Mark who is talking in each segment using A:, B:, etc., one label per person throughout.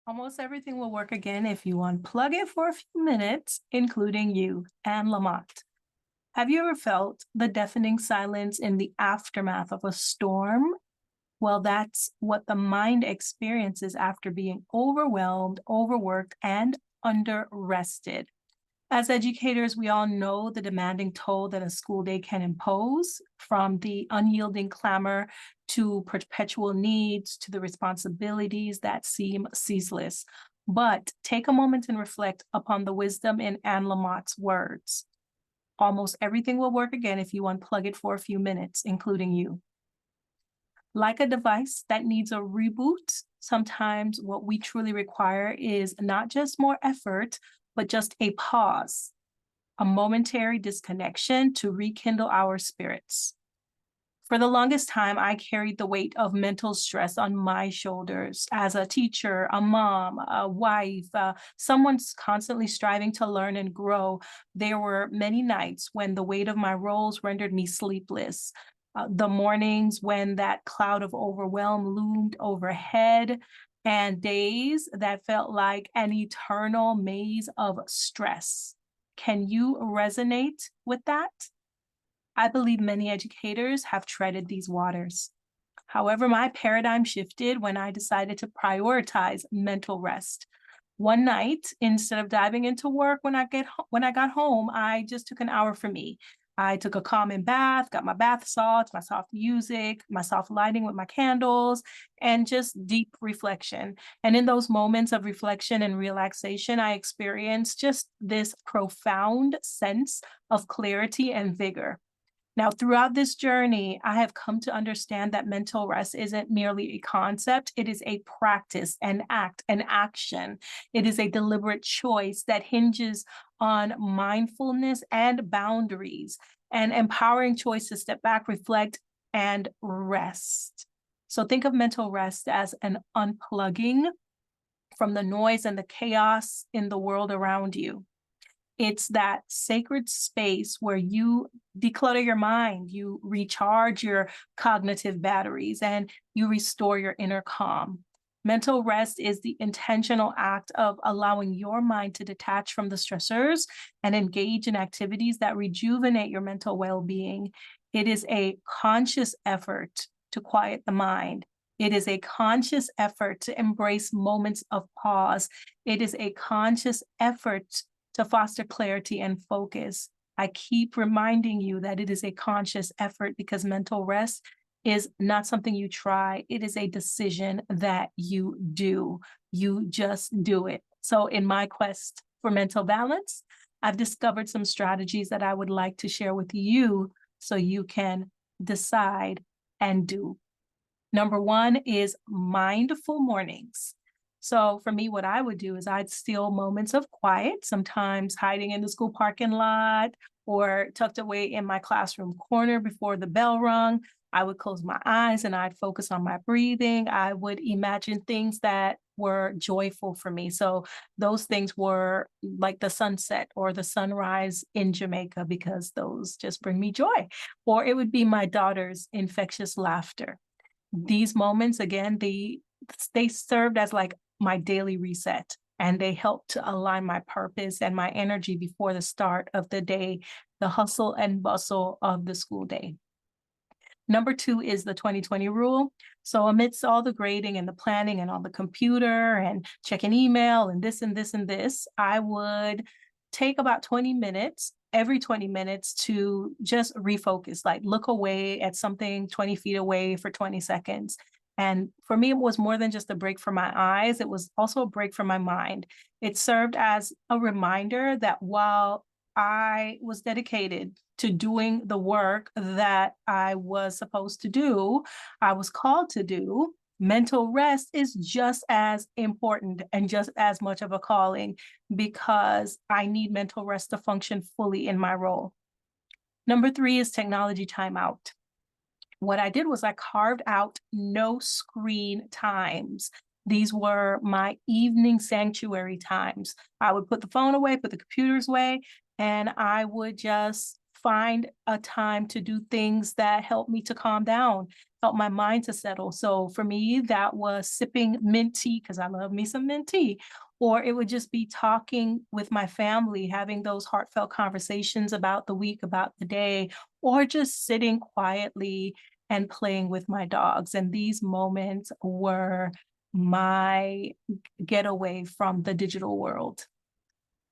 A: Almost everything will work again if you unplug it for a few minutes, including you and Lamont. Have you ever felt the deafening silence in the aftermath of a storm? Well, that's what the mind experiences after being overwhelmed, overworked, and under rested. As educators, we all know the demanding toll that a school day can impose, from the unyielding clamor to perpetual needs to the responsibilities that seem ceaseless. But take a moment and reflect upon the wisdom in Anne Lamott's words. Almost everything will work again if you unplug it for a few minutes, including you. Like a device that needs a reboot, sometimes what we truly require is not just more effort, but just a pause, a momentary disconnection to rekindle our spirits. For the longest time, I carried the weight of mental stress on my shoulders as a teacher, a mom, a wife, someone's constantly striving to learn and grow. There were many nights when the weight of my roles rendered me sleepless. The mornings when that cloud of overwhelm loomed overhead, and days that felt like an eternal maze of stress. Can you resonate with that? I believe many educators have treaded these waters. However, my paradigm shifted when I decided to prioritize mental rest. One night, instead of diving into work when I got home, I just took an hour for me. I took a calming bath, got my bath salts, my soft music, my soft lighting with my candles, and just deep reflection. And in those moments of reflection and relaxation, I experienced just this profound sense of clarity and vigor. Now, throughout this journey, I have come to understand that mental rest isn't merely a concept, it is a practice, an act, an action. It is a deliberate choice that hinges on mindfulness and boundaries, an empowering choice to step back, reflect, and rest. So think of mental rest as an unplugging from the noise and the chaos in the world around you. It's that sacred space where you declutter your mind, you recharge your cognitive batteries, and you restore your inner calm. Mental rest is the intentional act of allowing your mind to detach from the stressors and engage in activities that rejuvenate your mental well being. It is a conscious effort to quiet the mind. It is a conscious effort to embrace moments of pause. It is a conscious effort to foster clarity and focus. I keep reminding you that it is a conscious effort because mental rest is not something you try. It is a decision that you do. You just do it. So in my quest for mental balance, I've discovered some strategies that I would like to share with you so you can decide and do. Number one is mindful mornings. So for me, what I would do is I'd steal moments of quiet, sometimes hiding in the school parking lot or tucked away in my classroom corner before the bell rung. I would close my eyes and I'd focus on my breathing. I would imagine things that were joyful for me. So those things were like the sunset or the sunrise in Jamaica, because those just bring me joy. Or it would be my daughter's infectious laughter. These moments, again, they served as like my daily reset, and they helped to align my purpose and my energy before the start of the day, the hustle and bustle of the school day. Number two is the 2020 rule. So amidst all the grading and the planning and all the computer and checking email and this and this and this, I would take about 20 minutes, every 20 minutes, to just refocus, like look away at something 20 feet away for 20 seconds. And for me, it was more than just a break for my eyes, it was also a break for my mind. It served as a reminder that while I was dedicated to doing the work that I was supposed to do, I was called to do, mental rest is just as important and just as much of a calling, because I need mental rest to function fully in my role. Number three is technology timeout. What I did was I carved out no screen times. These were my evening sanctuary times. I would put the phone away, put the computers away, and I would just find a time to do things that help me to calm down, help my mind to settle. So for me, that was sipping mint tea because I love me some mint tea. Or it would just be talking with my family, having those heartfelt conversations about the week, about the day, or just sitting quietly and playing with my dogs. And these moments were my getaway from the digital world.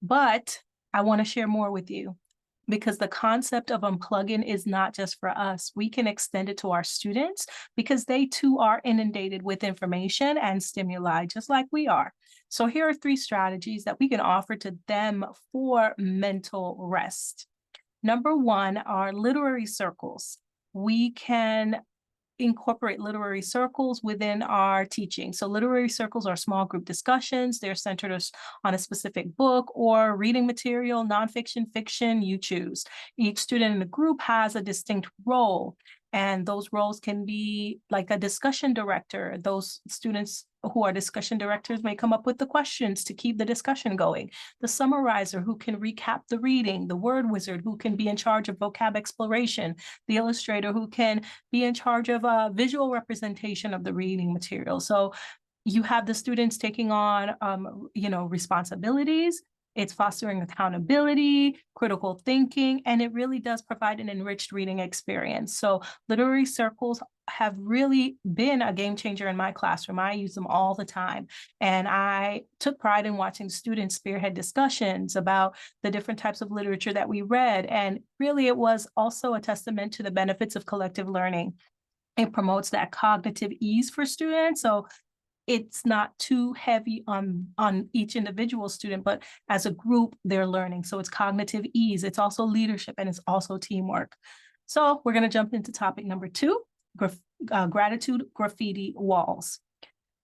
A: But I want to share more with you because the concept of unplugging is not just for us. We can extend it to our students because they too are inundated with information and stimuli, just like we are. So here are 3 strategies that we can offer to them for mental rest. Number 1 are literary circles. We can incorporate literary circles within our teaching. So literary circles are small group discussions. They're centered on a specific book or reading material, nonfiction, fiction, you choose. Each student in the group has a distinct role, and those roles can be like a discussion director. Those students who are discussion directors may come up with the questions to keep the discussion going. The summarizer who can recap the reading, the word wizard who can be in charge of vocab exploration, the illustrator who can be in charge of a visual representation of the reading material. So you have the students taking on, responsibilities. It's fostering accountability, critical thinking, and it really does provide an enriched reading experience. So literary circles have really been a game changer in my classroom. I use them all the time. And I took pride in watching students spearhead discussions about the different types of literature that we read. And really, it was also a testament to the benefits of collective learning. It promotes that cognitive ease for students. So it's not too heavy on each individual student, but as a group, they're learning. So it's cognitive ease. It's also leadership, and it's also teamwork. So we're going to jump into topic number 2, gratitude graffiti walls.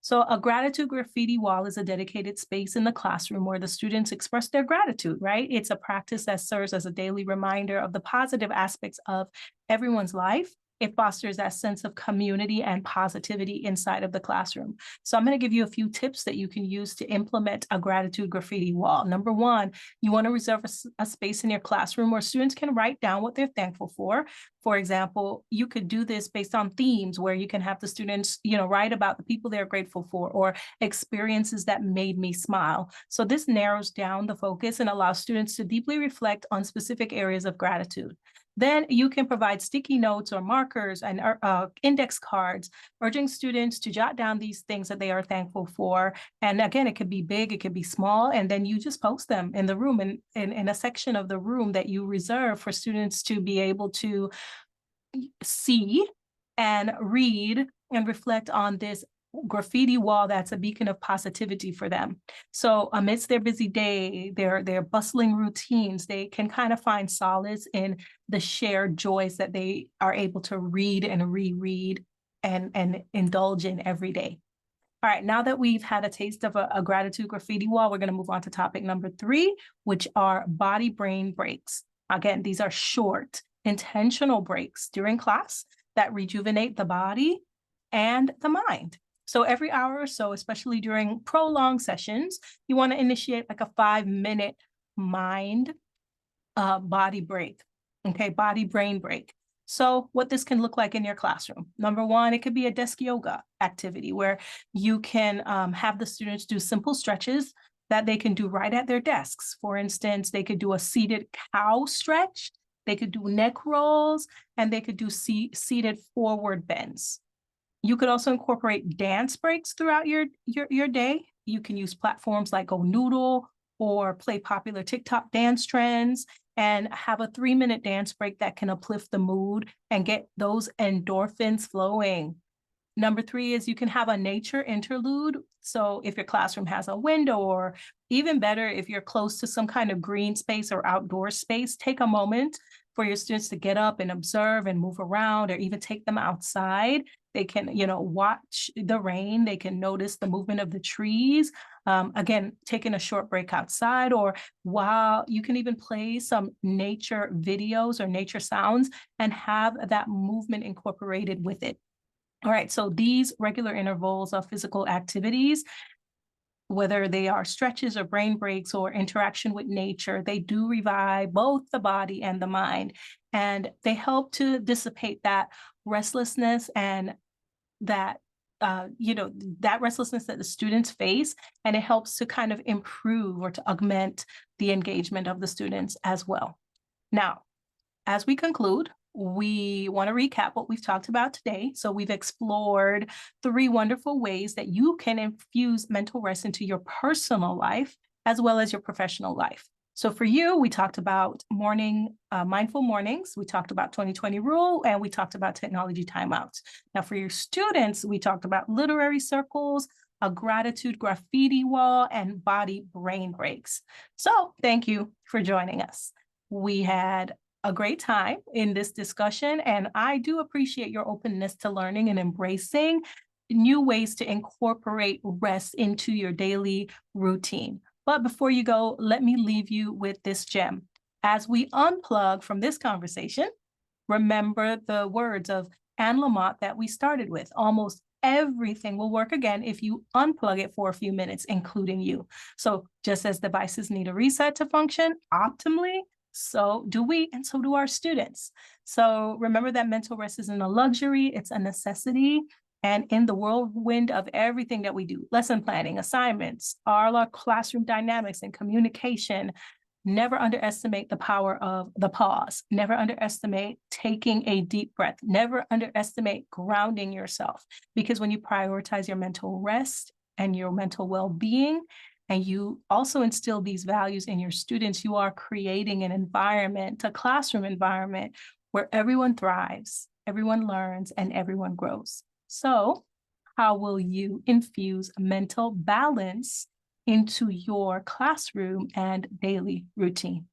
A: So a gratitude graffiti wall is a dedicated space in the classroom where the students express their gratitude, right? It's a practice that serves as a daily reminder of the positive aspects of everyone's life. It fosters that sense of community and positivity inside of the classroom. So I'm going to give you a few tips that you can use to implement a gratitude graffiti wall. Number 1, you want to reserve a space in your classroom where students can write down what they're thankful for. For example, you could do this based on themes where you can have the students, write about the people they're grateful for or experiences that made me smile. So this narrows down the focus and allows students to deeply reflect on specific areas of gratitude. Then you can provide sticky notes or markers and index cards, urging students to jot down these things that they are thankful for. And again, it could be big, it could be small, and then you just post them in the room, in a section of the room that you reserve for students to be able to see and read and reflect on this graffiti wall that's a beacon of positivity for them. So amidst their busy day, their bustling routines, they can kind of find solace in the shared joys that they are able to read and reread and indulge in every day. All right, now that we've had a taste of a gratitude graffiti wall, we're going to move on to topic number 3, which are body-brain breaks. Again, these are short, intentional breaks during class that rejuvenate the body and the mind. So every hour or so, especially during prolonged sessions, you want to initiate like a 5-minute mind body break, okay, body brain break. So what this can look like in your classroom. Number 1, it could be a desk yoga activity where you can have the students do simple stretches that they can do right at their desks. For instance, they could do a seated cow stretch, they could do neck rolls, and they could do seated forward bends. You could also incorporate dance breaks throughout your day. You can use platforms like Go Noodle or play popular TikTok dance trends and have a 3-minute dance break that can uplift the mood and get those endorphins flowing. Number 3 is you can have a nature interlude. So if your classroom has a window, or even better, if you're close to some kind of green space or outdoor space, take a moment for your students to get up and observe and move around, or even take them outside. They can, watch the rain. They can notice the movement of the trees. Again, taking a short break outside, or while you can even play some nature videos or nature sounds and have that movement incorporated with it. All right, so these regular intervals of physical activities whether they are stretches or brain breaks or interaction with nature, they do revive both the body and the mind. And they help to dissipate that restlessness and that that restlessness that the students face, and it helps to kind of improve or to augment the engagement of the students as well. Now, as we conclude, we want to recap what we've talked about today. So we've explored 3 wonderful ways that you can infuse mental rest into your personal life as well as your professional life. So for you, we talked about mindful mornings, we talked about 20/20 rule, and we talked about technology timeouts. Now for your students, we talked about literary circles, a gratitude graffiti wall, and body brain breaks. So thank you for joining us. We had a great time in this discussion, and I do appreciate your openness to learning and embracing new ways to incorporate rest into your daily routine. But before you go, let me leave you with this gem. As we unplug from this conversation, remember the words of Anne Lamott that we started with. Almost everything will work again if you unplug it for a few minutes, including you. So just as devices need a reset to function optimally, so do we, and so do our students. So remember that mental rest isn't a luxury, it's a necessity. And in the whirlwind of everything that we do, lesson planning, assignments, all our classroom dynamics and communication, never underestimate the power of the pause. Never underestimate taking a deep breath. Never underestimate grounding yourself. Because when you prioritize your mental rest and your mental well-being, and you also instill these values in your students, you are creating an environment, a classroom environment, where everyone thrives, everyone learns, and everyone grows. So how will you infuse mental balance into your classroom and daily routine?